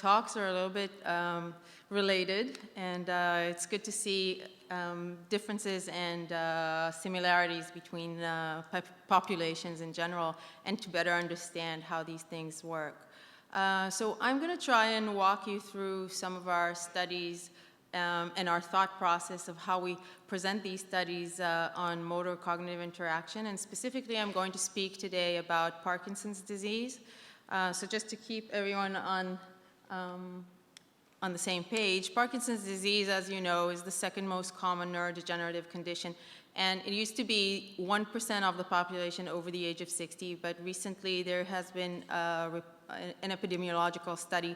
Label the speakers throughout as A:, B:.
A: talks are a little bit related, and it's good to see differences and similarities between populations in general, and to better understand how these things work. So I'm going to try and walk you through some of our studies and our thought process of how we present these studies on motor cognitive interaction. And specifically, I'm going to speak today about Parkinson's disease. So just to keep everyone on the same page, Parkinson's disease, as you know, is the second most common neurodegenerative condition. And it used to be 1% of the population over the age of 60, but recently there has been an epidemiological study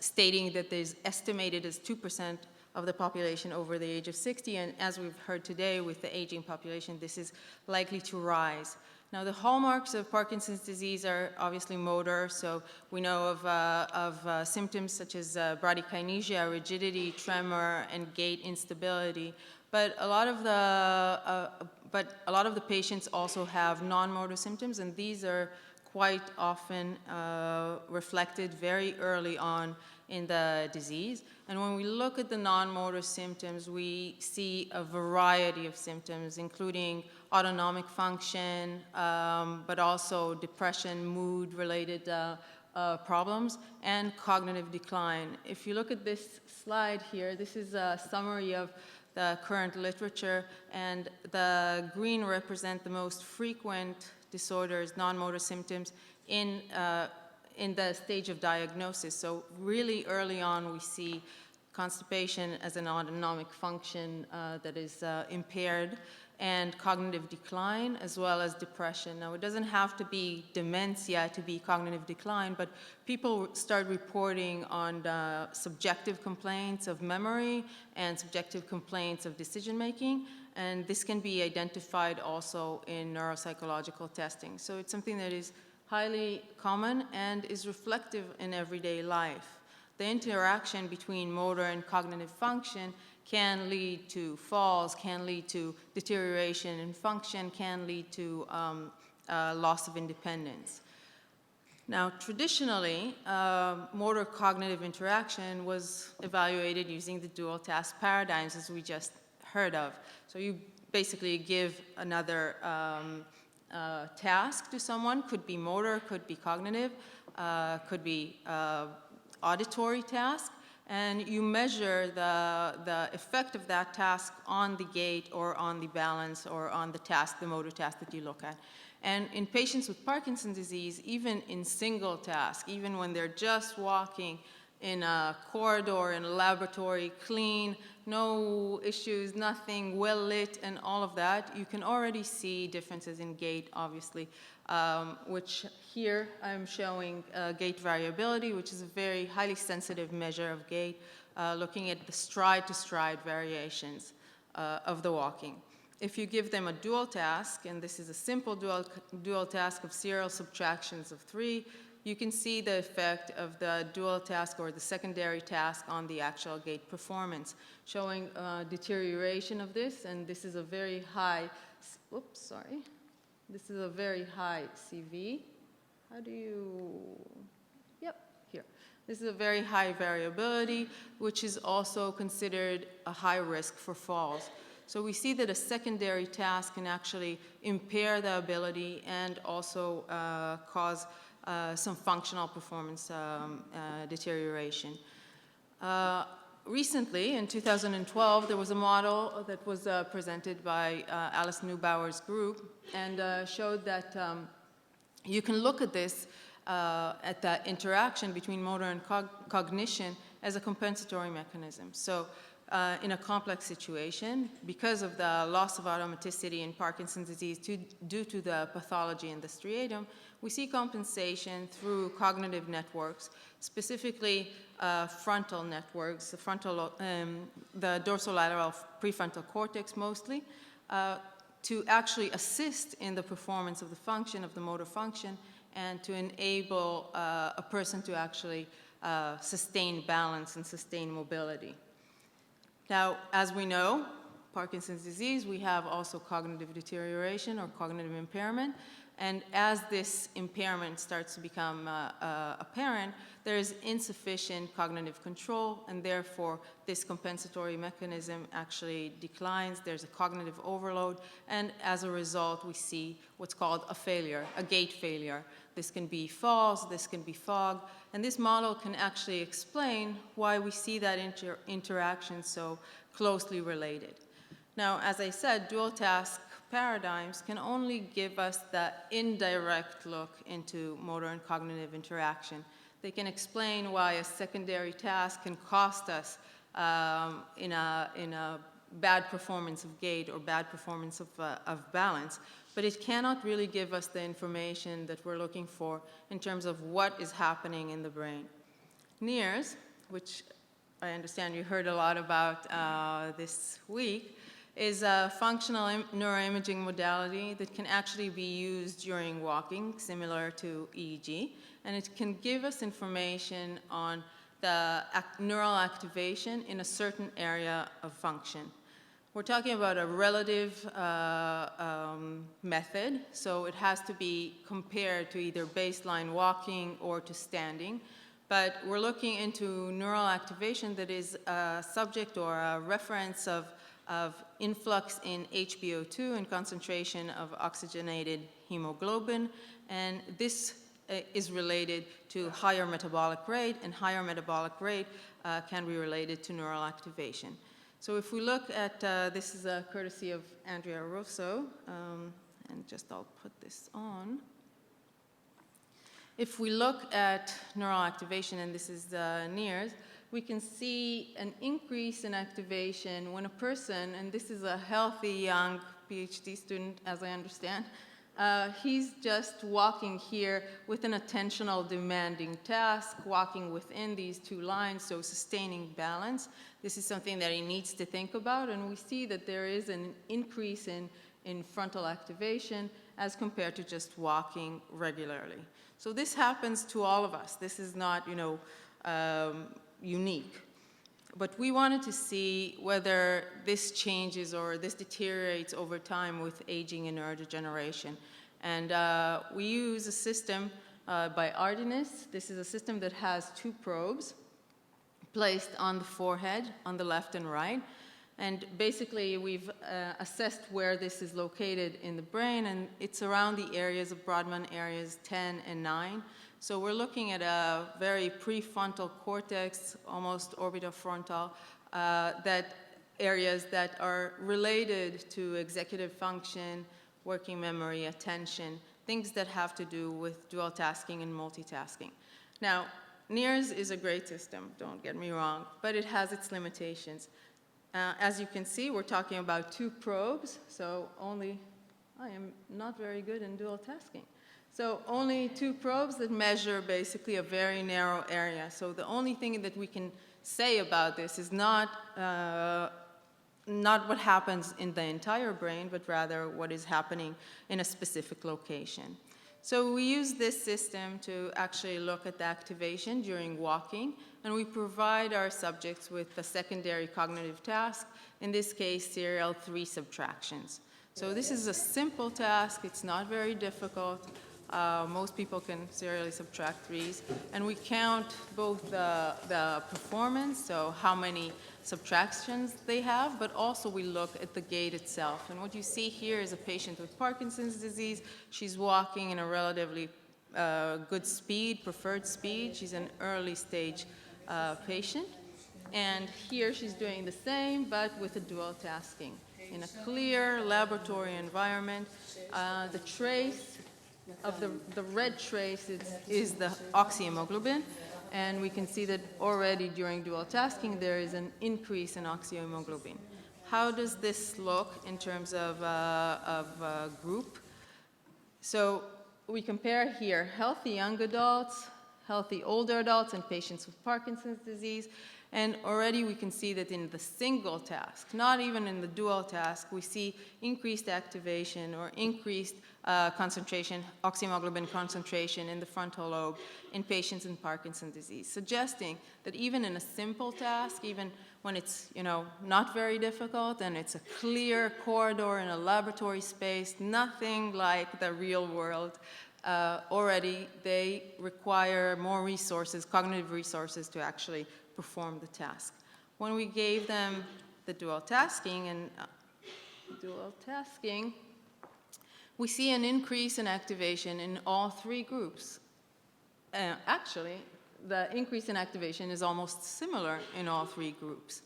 A: stating that there's estimated as 2% of the population over the age of 60, and as we've heard today with the aging population, this is likely to rise. Now, the hallmarks of Parkinson's disease are obviously motor, so we know of symptoms such as bradykinesia, rigidity, tremor, and gait instability. But a lot of the patients also have non-motor symptoms, and these are quite often reflected very early on in the disease. And when we look at the non-motor symptoms, we see a variety of symptoms, including autonomic function, but also depression, mood-related problems, and cognitive decline. If you look at this slide here, this is a summary of the current literature, and the green represent the most frequent disorders, non-motor symptoms in the stage of diagnosis. So really early on, we see constipation as an autonomic function that is impaired, and cognitive decline, as well as depression. Now, it doesn't have to be dementia to be cognitive decline, but people start reporting on the subjective complaints of memory and subjective complaints of decision-making, and this can be identified also in neuropsychological testing. So it's something that is highly common and is reflective in everyday life. The interaction between motor and cognitive function can lead to falls, can lead to deterioration in function, can lead to loss of independence. Now, traditionally, motor cognitive interaction was evaluated using the dual task paradigms, as we just heard of. So you basically give another task to someone, could be motor, could be cognitive, could be auditory task, and you measure the effect of that task on the gait or on the balance or on the task, the motor task that you look at. And in patients with Parkinson's disease, even in single task, even when they're just walking in a corridor, in a laboratory, clean, no issues, nothing, well lit, and all of that, you can already see differences in gait, obviously, which here I'm showing gait variability, which is a very highly sensitive measure of gait, looking at the stride-to-stride variations of the walking. If you give them a dual task, and this is a simple dual task of serial subtractions of 3, you can see the effect of the dual task or the secondary task on the actual gait performance, showing deterioration of this, and this is a very high, oops, sorry. This is a very high CV. How do you, yep, here. This is a very high variability, which is also considered a high risk for falls. So we see that a secondary task can actually impair the ability and also cause some functional performance deterioration. Recently, in 2012, there was a model that was presented by Alice Neubauer's group and showed that you can look at this, at the interaction between motor and cognition as a compensatory mechanism. So in a complex situation, because of the loss of automaticity in Parkinson's disease due to the pathology in the striatum, we see compensation through cognitive networks, specifically frontal networks, the dorsolateral prefrontal cortex mostly, to actually assist in the performance of the function, of the motor function, and to enable a person to actually sustain balance and sustain mobility. Now, as we know, Parkinson's disease, we have also cognitive deterioration or cognitive impairment. And as this impairment starts to become apparent, there is insufficient cognitive control, and therefore this compensatory mechanism actually declines. There's a cognitive overload, and as a result, we see what's called a failure, a gait failure. This can be falls, this can be fog, and this model can actually explain why we see that interaction so closely related. Now, as I said, dual task paradigms can only give us the indirect look into motor and cognitive interaction. They can explain why a secondary task can cost us in a bad performance of gait or bad performance of balance, but it cannot really give us the information that we're looking for in terms of what is happening in the brain. NIRS, which I understand you heard a lot about this week, is a functional neuroimaging modality that can actually be used during walking, similar to EEG, and it can give us information on the neural activation in a certain area of function. We're talking about a relative method, so it has to be compared to either baseline walking or to standing. But we're looking into neural activation that is a subject or a reference of influx in HbO2 and concentration of oxygenated hemoglobin, and this is related to higher metabolic rate, and higher metabolic rate can be related to neural activation. So if we look at, this is a courtesy of Andrea Russo, and just I'll put this on. If we look at neural activation, and this is the NIRS, we can see an increase in activation when a person, and this is a healthy young PhD student, as I understand, he's just walking here with an attentional demanding task, walking within these two lines, so sustaining balance. This is something that he needs to think about, and we see that there is an increase in frontal activation as compared to just walking regularly. So this happens to all of us. This is not, unique. But we wanted to see whether this changes or this deteriorates over time with aging and neurodegeneration. And we use a system by Artemis. This is a system that has two probes placed on the forehead, on the left and right. And basically, we've assessed where this is located in the brain, and it's around the areas of Brodmann areas 10 and 9. So we're looking at a very prefrontal cortex, almost orbitofrontal, areas that are related to executive function, working memory, attention, things that have to do with dual tasking and multitasking. Now, NIRS is a great system, don't get me wrong, but it has its limitations. As you can see, we're talking about two probes, so I am not very good in dual tasking. So only two probes that measure basically a very narrow area. So the only thing that we can say about this is not what happens in the entire brain, but rather what is happening in a specific location. So we use this system to actually look at the activation during walking, and we provide our subjects with a secondary cognitive task, in this case, serial 3 subtractions. So this is a simple task. It's not very difficult. Most people can serially subtract 3s, and we count both the performance, so how many subtractions they have, but also we look at the gait itself. And what you see here is a patient with Parkinson's disease. She's walking in a relatively good speed, preferred speed. She's an early stage patient. And here she's doing the same, but with a dual tasking. In a clear laboratory environment, the trace of the red trace is the oxyhemoglobin, and we can see that already during dual tasking there is an increase in oxyhemoglobin. How does this look in terms of group? So we compare here healthy young adults, healthy older adults, and patients with Parkinson's disease. And already we can see that in the single task, not even in the dual task, we see increased activation or increased concentration, oxyhemoglobin concentration in the frontal lobe in patients in Parkinson's disease, suggesting that even in a simple task, even when it's, not very difficult and it's a clear corridor in a laboratory space, nothing like the real world. Already they require more resources, cognitive resources, to actually perform the task. When we gave them the dual tasking, we see an increase in activation in all three groups. Actually, the increase in activation is almost similar in all three groups.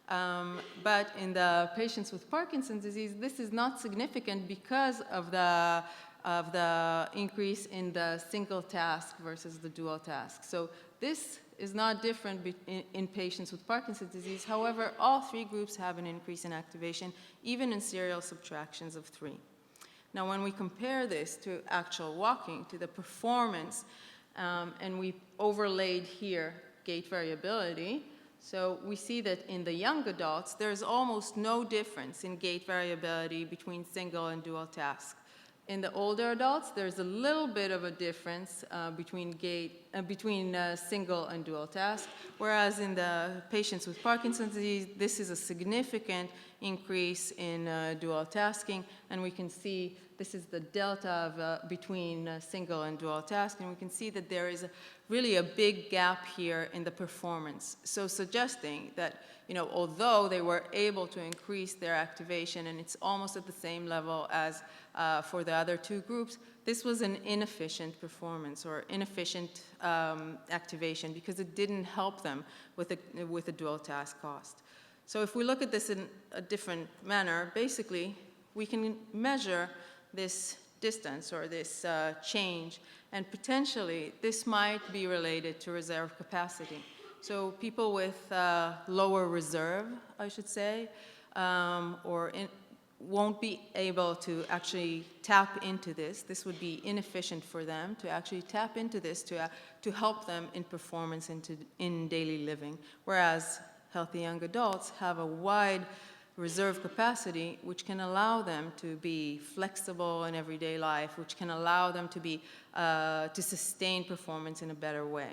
A: But in the patients with Parkinson's disease, this is not significant because of the increase in the single task versus the dual task. So this is not different in patients with Parkinson's disease. However, all three groups have an increase in activation, even in serial subtractions of 3. Now, when we compare this to actual walking, to the performance, and we overlaid here gait variability, so we see that in the young adults, there's almost no difference in gait variability between single and dual task. In the older adults, there's a little bit of a difference between single and dual task, whereas in the patients with Parkinson's disease, this is a significant increase in dual tasking, and we can see this is the delta between single and dual task, and we can see that there is really a big gap here in the performance. So suggesting that, although they were able to increase their activation, and it's almost at the same level as for the other two groups, this was an inefficient performance or inefficient activation because it didn't help them with a dual task cost. So if we look at this in a different manner, basically, we can measure this distance or this change, and potentially this might be related to reserve capacity. So people with lower reserve, I should say, won't be able to actually tap into this. This would be inefficient for them to actually tap into this to help them in performance in daily living, whereas healthy young adults have a wide reserve capacity, which can allow them to be flexible in everyday life, which can allow them to be to sustain performance in a better way.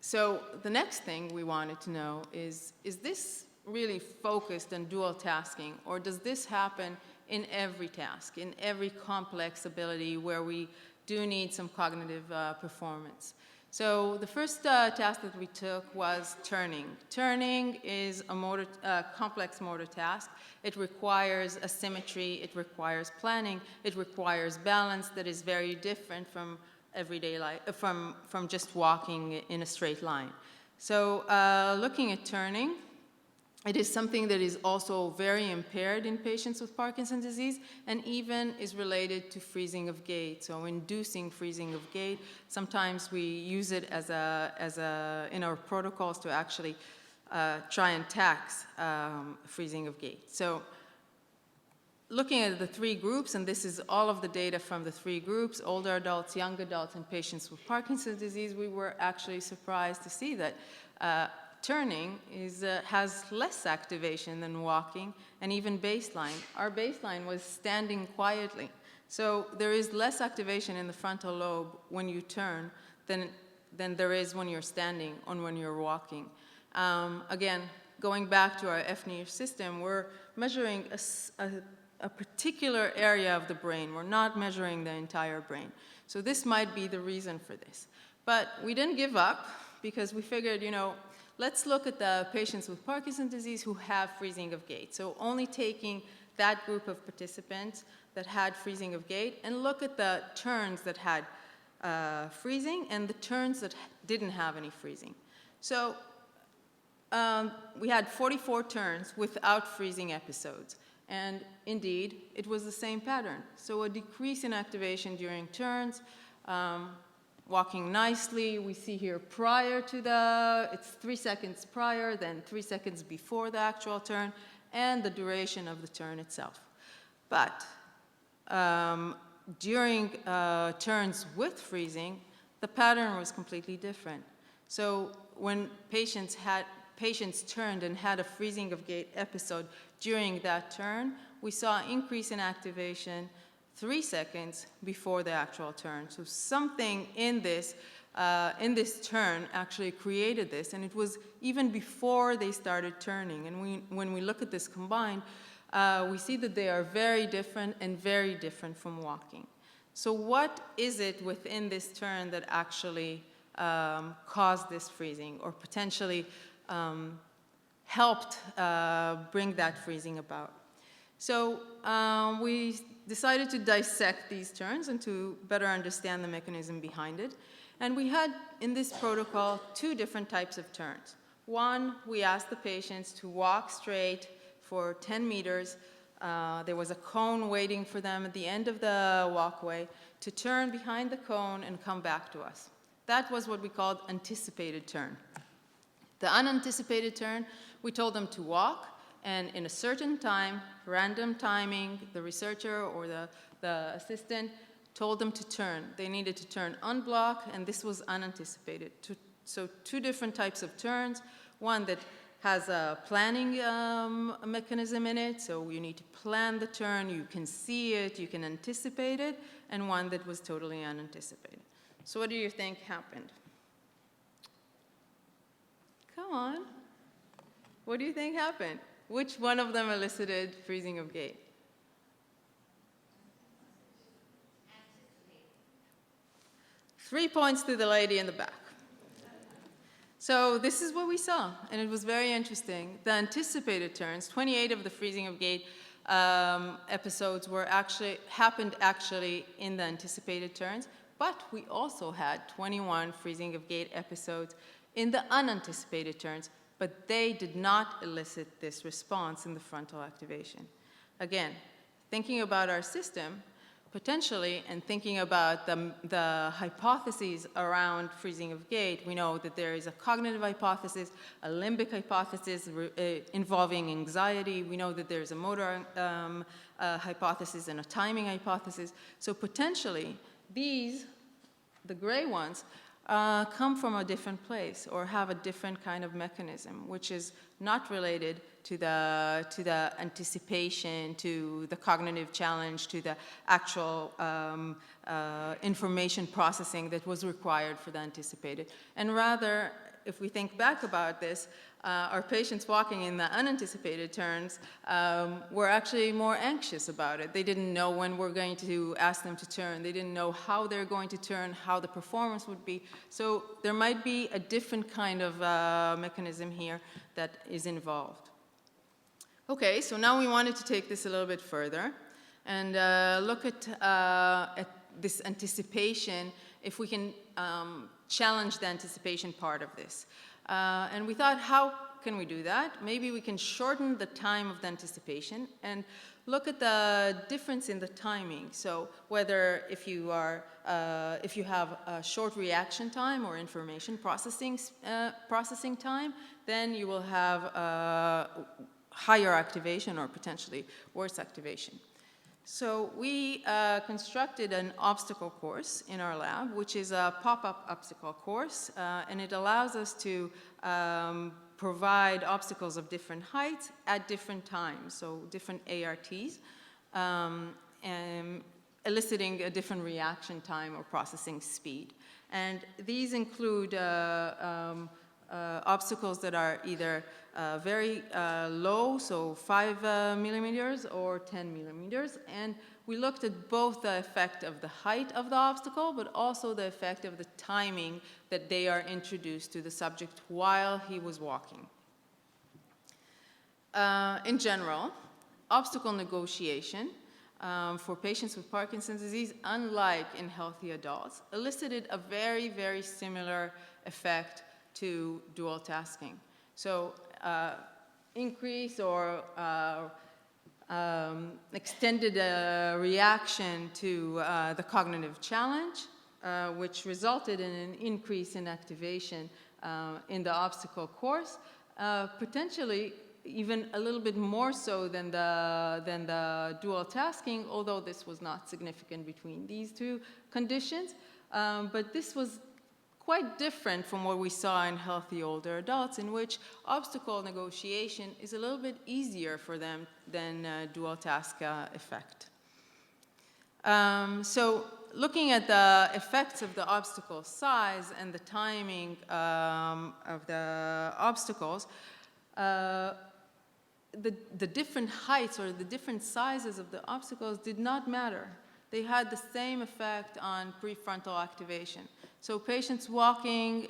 A: So the next thing we wanted to know is this really focused on dual tasking, or does this happen in every task, in every complex ability where we do need some cognitive performance? So the first task that we took was turning. Turning is a complex motor task. It requires asymmetry, it requires planning, it requires balance that is very different from everyday life, from just walking in a straight line. So looking at turning, it is something that is also very impaired in patients with Parkinson's disease, and even is related to freezing of gait, so inducing freezing of gait. Sometimes we use it in our protocols to actually try and tax freezing of gait. So looking at the three groups, and this is all of the data from the three groups, older adults, young adults, and patients with Parkinson's disease, we were actually surprised to see that turning has less activation than walking, and even baseline. Our baseline was standing quietly. So there is less activation in the frontal lobe when you turn than there is when you're standing or when you're walking. Again, going back to our FNIR system, we're measuring a particular area of the brain. We're not measuring the entire brain. So this might be the reason for this. But we didn't give up because we figured, let's look at the patients with Parkinson's disease who have freezing of gait. So only taking that group of participants that had freezing of gait and look at the turns that had freezing and the turns that didn't have any freezing. So we had 44 turns without freezing episodes. And indeed, it was the same pattern. So a decrease in activation during turns, walking nicely. We see here prior to it's 3 seconds prior, then 3 seconds before the actual turn, and the duration of the turn itself. But during turns with freezing, the pattern was completely different. So when patients turned and had a freezing of gait episode during that turn, we saw an increase in activation 3 seconds before the actual turn. So something in this in this turn actually created this, and it was even before they started turning. And when we look at this combined, we see that they are very different and very different from walking. So what is it within this turn that actually caused this freezing, or potentially helped bring that freezing about? So we decided to dissect these turns and to better understand the mechanism behind it. And we had, in this protocol, 2 different types of turns. One, we asked the patients to walk straight for 10 meters. There was a cone waiting for them at the end of the walkway to turn behind the cone and come back to us. That was what we called anticipated turn. The unanticipated turn, we told them to walk, and in a certain time, random timing, the researcher or the assistant told them to turn. They needed to turn unblock, and this was unanticipated. So 2 different types of turns. One that has a planning mechanism in it, so you need to plan the turn, you can see it, you can anticipate it, and one that was totally unanticipated. So what do you think happened? Come on. What do you think happened? Which one of them elicited freezing of gait? 3 points to the lady in the back. So this is what we saw, and it was very interesting. The anticipated turns, 28 of the freezing of gait episodes happened in the anticipated turns, but we also had 21 freezing of gait episodes in the unanticipated turns, but they did not elicit this response in the frontal activation. Again, thinking about our system, potentially, and thinking about the hypotheses around freezing of gait, we know that there is a cognitive hypothesis, a limbic hypothesis involving anxiety. We know that there's a motor hypothesis and a timing hypothesis. So potentially, these, the gray ones, come from a different place or have a different kind of mechanism, which is not related to the anticipation, to the cognitive challenge, to the actual information processing that was required for the anticipated. And rather, if we think back about this, our patients walking in the unanticipated turns were actually more anxious about it. They didn't know when we're going to ask them to turn. They didn't know how they're going to turn, how the performance would be. So there might be a different kind of mechanism here that is involved. Okay, so now we wanted to take this a little bit further and look at this anticipation, if we can challenge the anticipation part of this. And we thought, how can we do that? Maybe we can shorten the time of the anticipation and look at the difference in the timing. So whether if you have a short reaction time or information processing time, then you will have higher activation or potentially worse activation. So we constructed an obstacle course in our lab, which is a pop-up obstacle course, and it allows us to provide obstacles of different heights at different times, so different ARTs, and eliciting a different reaction time or processing speed. And these include obstacles that are either very low, so 5 millimeters or 10 millimeters. And we looked at both the effect of the height of the obstacle, but also the effect of the timing that they are introduced to the subject while he was walking. In general, obstacle negotiation for patients with Parkinson's disease, unlike in healthy adults, elicited a very, very similar effect to dual tasking. So increase or extended reaction to the cognitive challenge, which resulted in an increase in activation in the obstacle course, potentially even a little bit more so than the dual tasking, although this was not significant between these 2 conditions. But this was quite different from what we saw in healthy older adults, in which obstacle negotiation is a little bit easier for them than dual task effect. So looking at the effects of the obstacle size and the timing of the obstacles, the different heights or the different sizes of the obstacles did not matter. They had the same effect on prefrontal activation. So patients walking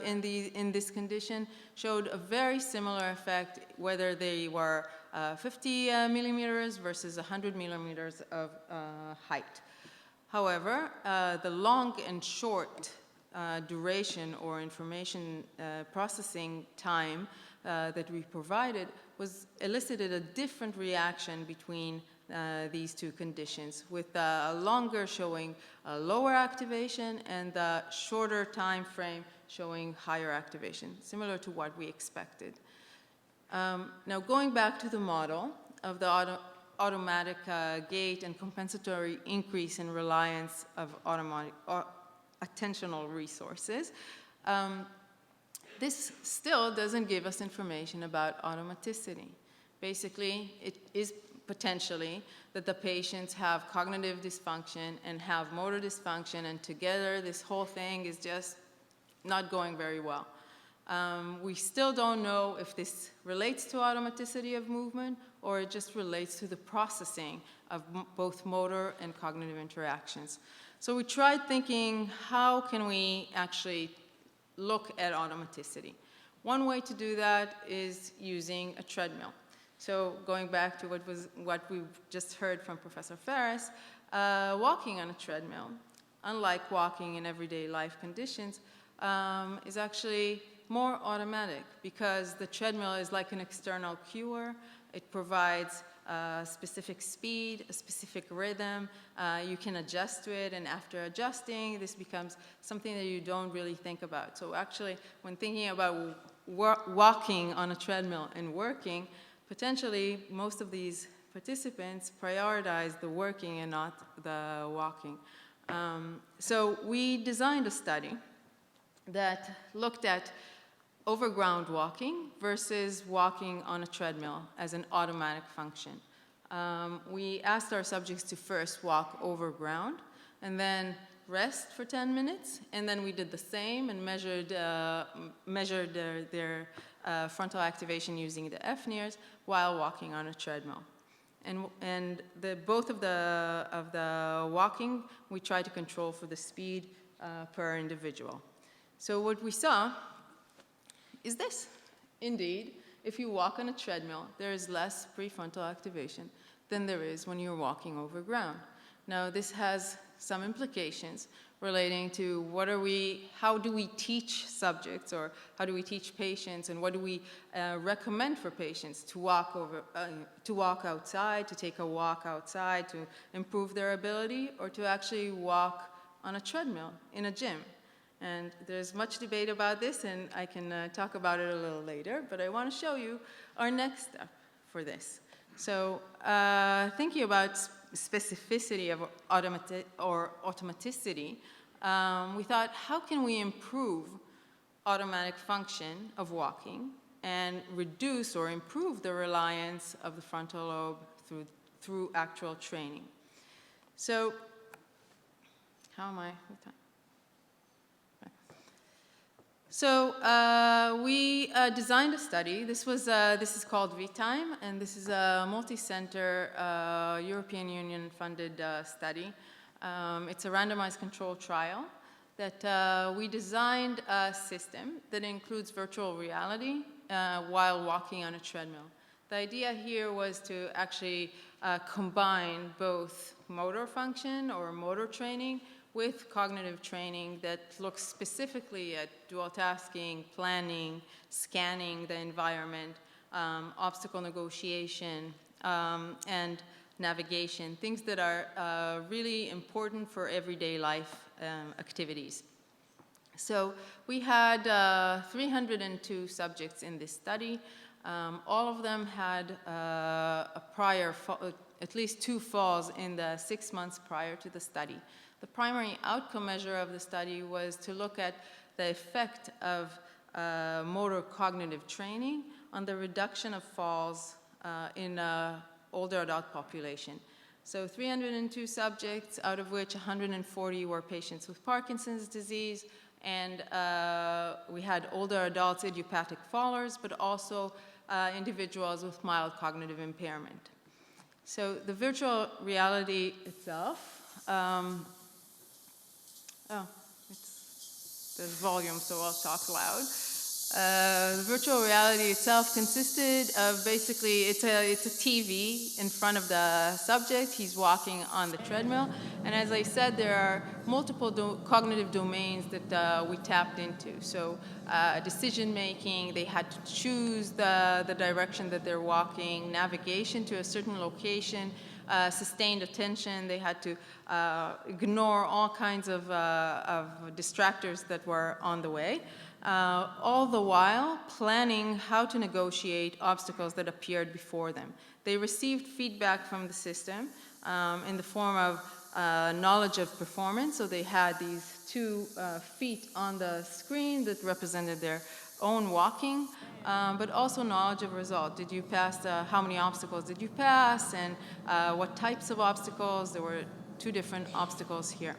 A: in this condition showed a very similar effect, whether they were 50 millimeters versus 100 millimeters of height. However, the long and short duration or information processing time that we provided elicited a different reaction between these two conditions, with a longer showing a lower activation and the shorter time frame showing higher activation, similar to what we expected. Now, going back to the model of the automatic gait and compensatory increase in reliance of attentional resources, this still doesn't give us information about automaticity. Basically, it is potentially that the patients have cognitive dysfunction and have motor dysfunction, and together this whole thing is just not going very well. We still don't know if this relates to automaticity of movement or it just relates to the processing of both motor and cognitive interactions. So we tried thinking, how can we actually look at automaticity? One way to do that is using a treadmill. So going back to what we just heard from Professor Ferris, walking on a treadmill, unlike walking in everyday life conditions, is actually more automatic because the treadmill is like an external cuer. It provides a specific speed, a specific rhythm. You can adjust to it, and after adjusting, this becomes something that you don't really think about. So actually, when thinking about walking on a treadmill and working, potentially most of these participants prioritize the working and not the walking. So we designed a study that looked at overground walking versus walking on a treadmill as an automatic function. We asked our subjects to first walk overground and then rest for 10 minutes, and then we did the same and measured their frontal activation using the FNIRS while walking on a treadmill. And both of the walking, we tried to control for the speed per individual. So what we saw is this. Indeed, if you walk on a treadmill, there is less prefrontal activation than there is when you're walking over ground. Now, this has some implications relating to how do we teach subjects, or how do we teach patients, and what do we recommend for patients to walk outside, to take a walk outside, to improve their ability, or to actually walk on a treadmill in a gym. And there's much debate about this, and I can talk about it a little later, but I want to show you our next step for this. So thinking about specificity of automaticity, we thought, how can we improve automatic function of walking and reduce or improve the reliance of the frontal lobe through actual training? So how am I with time? So we designed a study. This is called VTime, and this is a multi-center European Union-funded study. It's a randomized controlled trial that we designed a system that includes virtual reality while walking on a treadmill. The idea here was to actually combine both motor function or motor training with cognitive training that looks specifically at dual tasking, planning, scanning the environment, obstacle negotiation, and navigation, things that are really important for everyday life activities. So we had 302 subjects in this study. All of them had at least 2 falls in the 6 months prior to the study. The primary outcome measure of the study was to look at the effect of motor cognitive training on the reduction of falls in older adult population. So 302 subjects, out of which 140 were patients with Parkinson's disease, and we had older adults, idiopathic fallers, but also individuals with mild cognitive impairment. So the virtual reality itself, there's volume, so I'll talk loud. The virtual reality itself consisted of basically, it's a TV in front of the subject. He's walking on the treadmill. And as I said, there are multiple cognitive domains that we tapped into. So decision making, they had to choose the direction that they're walking, navigation to a certain location, sustained attention. They had to ignore all kinds of distractors that were on the way. All the while planning how to negotiate obstacles that appeared before them. They received feedback from the system in the form of knowledge of performance. So they had these 2 feet on the screen that represented their own walking, but also knowledge of result. Did you pass, how many obstacles did you pass, and what types of obstacles? There were 2 different obstacles here.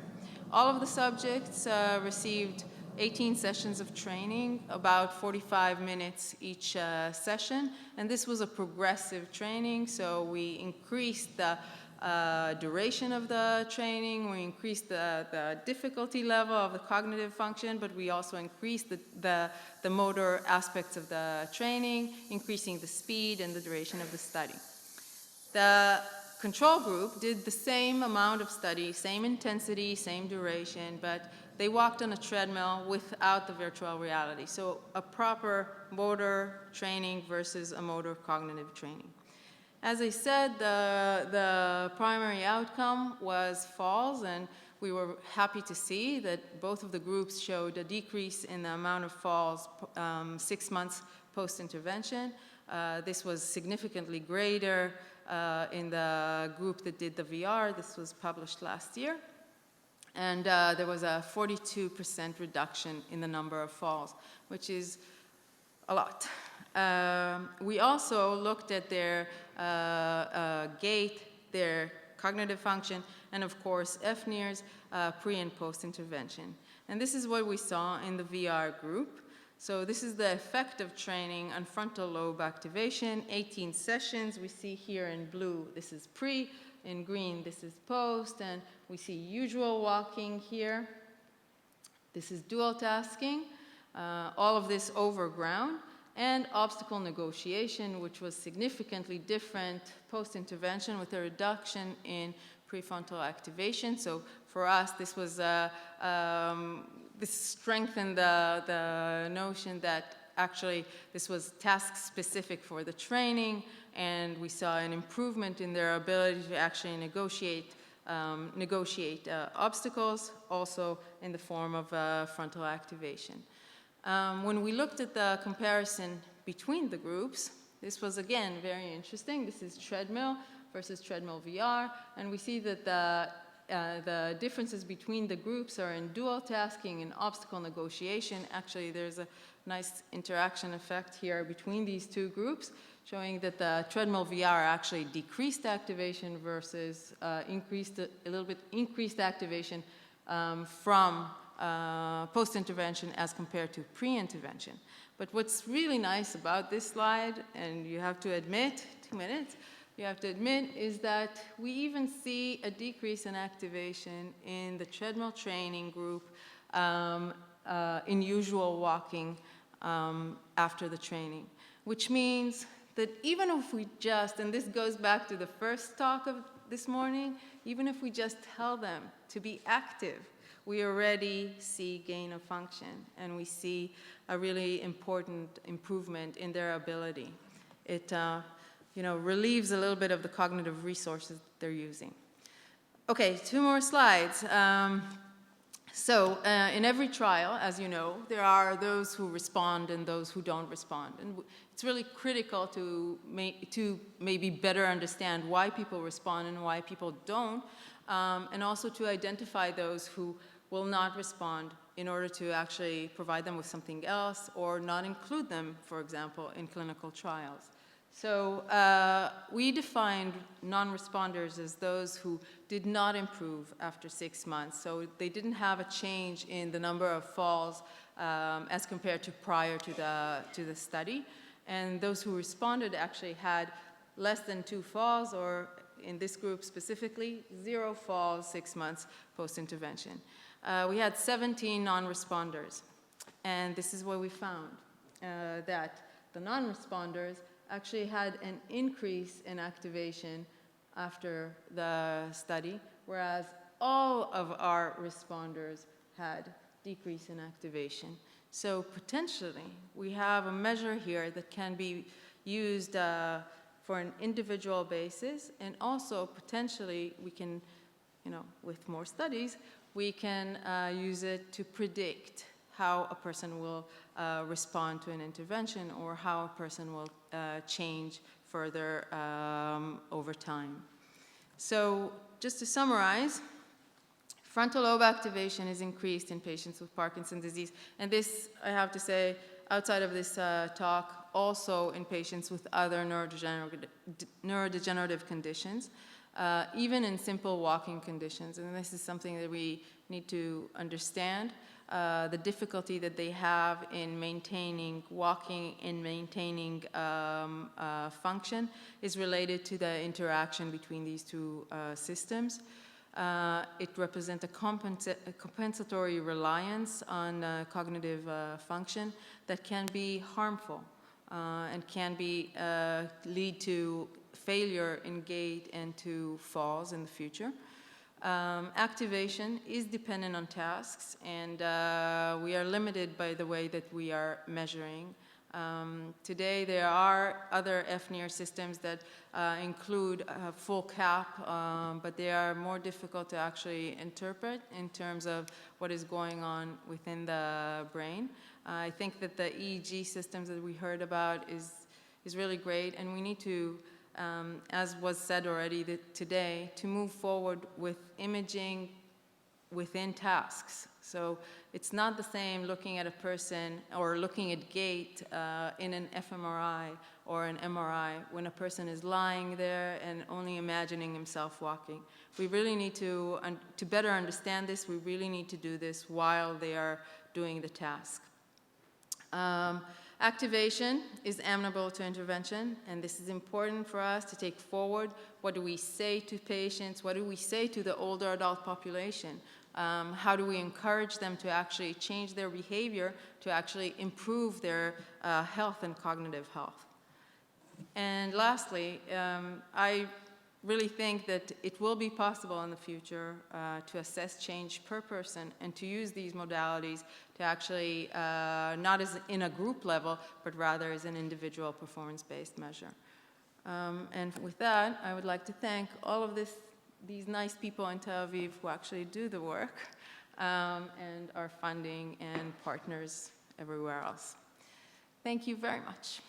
A: All of the subjects received 18 sessions of training, about 45 minutes each session, and this was a progressive training, so we increased the duration of the training, we increased the difficulty level of the cognitive function, but we also increased the motor aspects of the training, increasing the speed and the duration of the study. The control group did the same amount of study, same intensity, same duration, but they walked on a treadmill without the virtual reality. So a proper motor training versus a motor cognitive training. As I said, the primary outcome was falls, and we were happy to see that both of the groups showed a decrease in the amount of falls 6 months post-intervention. This was significantly greater in the group that did the VR. This was published last year. And there was a 42% reduction in the number of falls, which is a lot. We also looked at their gait, their cognitive function, and of course, FNIRS, pre and post-intervention. And this is what we saw in the VR group. So this is the effect of training on frontal lobe activation, 18 sessions. We see here in blue, this is pre. In green, this is post, and we see usual walking here. This is dual tasking, all of this over ground, and obstacle negotiation, which was significantly different post-intervention with a reduction in prefrontal activation. So for us, this was this strengthened the notion that actually this was task-specific for the training, and we saw an improvement in their ability to actually negotiate obstacles, also in the form of frontal activation. When we looked at the comparison between the groups, this was again very interesting. This is treadmill versus treadmill VR, and we see that the differences between the groups are in dual tasking and obstacle negotiation. Actually, there's a nice interaction effect here between these 2 groups, showing that the treadmill VR actually decreased activation versus increased activation from post-intervention as compared to pre-intervention. But what's really nice about this slide, and you have to admit, 2 minutes, you have to admit, is that we even see a decrease in activation in the treadmill training group in usual walking after the training, which means that even if we just, and this goes back to the first talk of this morning, even if we just tell them to be active, we already see gain of function, and we see a really important improvement in their ability. It relieves a little bit of the cognitive resources they're using. Okay, 2 more slides. So in every trial, as you know, there are those who respond and those who don't respond. And it's really critical to maybe better understand why people respond and why people don't, and also to identify those who will not respond in order to actually provide them with something else or not include them, for example, in clinical trials. So we defined non-responders as those who did not improve after 6 months. So they didn't have a change in the number of falls as compared to prior to the study. And those who responded actually had less than 2 falls, or in this group specifically, 0 falls 6 months post-intervention. We had 17 non-responders. And this is what we found, that the non-responders actually had an increase in activation after the study, whereas all of our responders had decrease in activation. So potentially, we have a measure here that can be used for an individual basis, and also potentially we can, with more studies, we can use it to predict how a person will respond to an intervention, or how a person will change further over time. So just to summarize, frontal lobe activation is increased in patients with Parkinson's disease. And this, I have to say, outside of this talk, also in patients with other neurodegenerative conditions, even in simple walking conditions. And this is something that we need to understand. The difficulty that they have in maintaining walking, in maintaining function, is related to the interaction between these two systems. It represents a compensatory reliance on cognitive function that can be harmful and can lead to failure in gait and to falls in the future. Activation is dependent on tasks, and we are limited by the way that we are measuring. Today, there are other FNIR systems that include a full cap, but they are more difficult to actually interpret in terms of what is going on within the brain. I think that the EEG systems that we heard about is really great, and we need to, as was said already today, to move forward with imaging within tasks. So it's not the same looking at a person or looking at gait in an fMRI or an MRI when a person is lying there and only imagining himself walking. We really need to better understand this, we really need to do this while they are doing the task. Activation is amenable to intervention, and this is important for us to take forward. What do we say to patients? What do we say to the older adult population? How do we encourage them to actually change their behavior to actually improve their health and cognitive health? And lastly, I really think that it will be possible in the future to assess change per person and to use these modalities to actually, not as in a group level, but rather as an individual performance-based measure. And with that, I would like to thank all of these nice people in Tel Aviv who actually do the work, and our funding and partners everywhere else. Thank you very much.